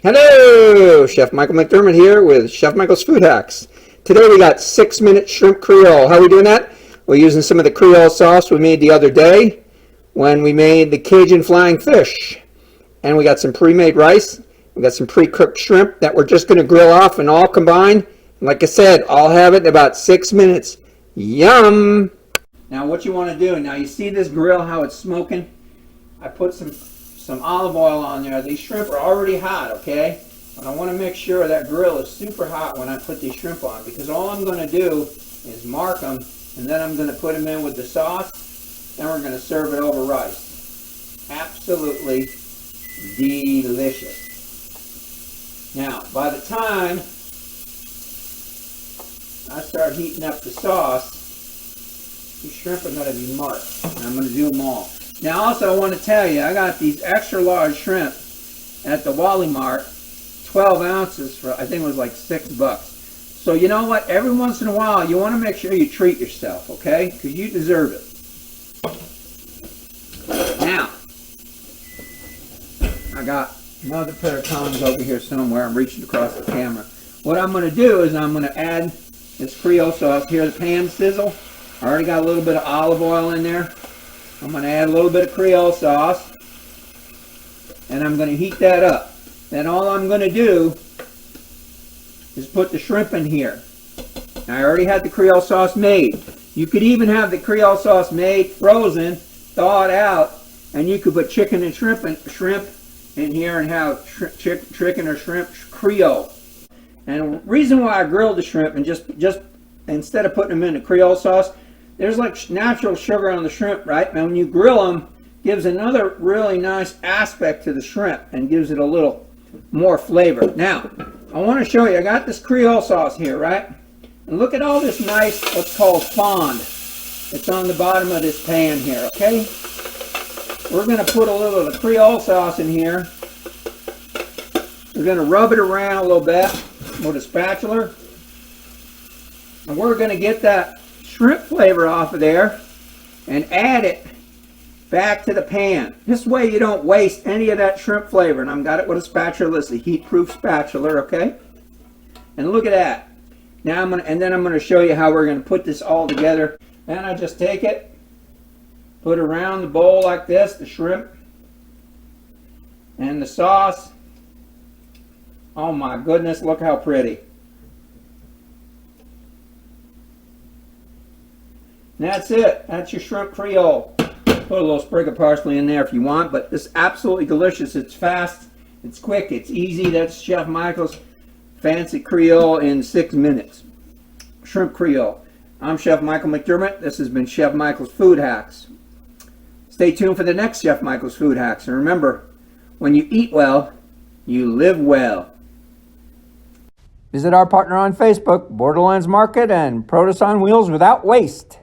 Hello, Chef Michael McDermott here with Chef Michael's Food Hacks. Today we got 6-minute shrimp Creole. How are we doing that? We're using some of the Creole sauce we made the other day when we made the Cajun flying fish. And we got some pre-made rice. We got some pre-cooked shrimp that we're just going to grill off and all combined. Like I said, I'll have it in about 6 minutes. Yum! Now what you want to do, now you see this grill, how it's smoking? I put some olive oil on there. These shrimp are already hot, okay? But I want to make sure that grill is super hot when I put these shrimp on, because all I'm going to do is mark them, and then I'm going to put them in with the sauce, and we're going to serve it over rice. Absolutely delicious. Now, by the time I start heating up the sauce, these shrimp are going to be marked, and I'm going to do them all. Now also I want to tell you, I got these extra large shrimp at the Wally Mart, 12 ounces for, I think it was like $6. So you know what, every once in a while you want to make sure you treat yourself, okay? Because you deserve it. Now, I got another pair of tongs over here somewhere. I'm reaching across the camera. What I'm going to do is I'm going to add this Creole sauce here, the pan sizzle. I already got a little bit of olive oil in there. I'm going to add a little bit of Creole sauce, and I'm going to heat that up. Then all I'm going to do is put the shrimp in here. Now, I already had the Creole sauce made. You could even have the Creole sauce made, frozen, thaw it out, and you could put chicken and shrimp in here and have chicken or shrimp Creole. And the reason why I grilled the shrimp and just instead of putting them in the Creole sauce, there's like natural sugar on the shrimp, right? And when you grill them, gives another really nice aspect to the shrimp and gives it a little more flavor. Now, I want to show you, I got this Creole sauce here, right? And look at all this nice, what's called fond. It's on the bottom of this pan here, okay? We're going to put a little of the Creole sauce in here. We're going to rub it around a little bit with a spatula. And we're going to get that shrimp flavor off of there and add it back to the pan. This way you don't waste any of that shrimp flavor. And I've got it with a spatula. It's a heat-proof spatula, okay? And look at that. Now I'm going to show you how we're going to put this all together. And I just take it, put it around the bowl like this, the shrimp and the sauce. Oh my goodness, look how pretty. And that's it. That's your shrimp Creole. Put a little sprig of parsley in there if you want, but it's absolutely delicious. It's fast, it's quick, it's easy. That's Chef Michael's fancy Creole in 6 minutes. Shrimp Creole. I'm Chef Michael McDermott. This has been Chef Michael's Food Hacks. Stay tuned for the next Chef Michael's Food Hacks. And remember, when you eat well, you live well. Visit our partner on Facebook, Borderlands Market and Produce on Wheels Without Waste.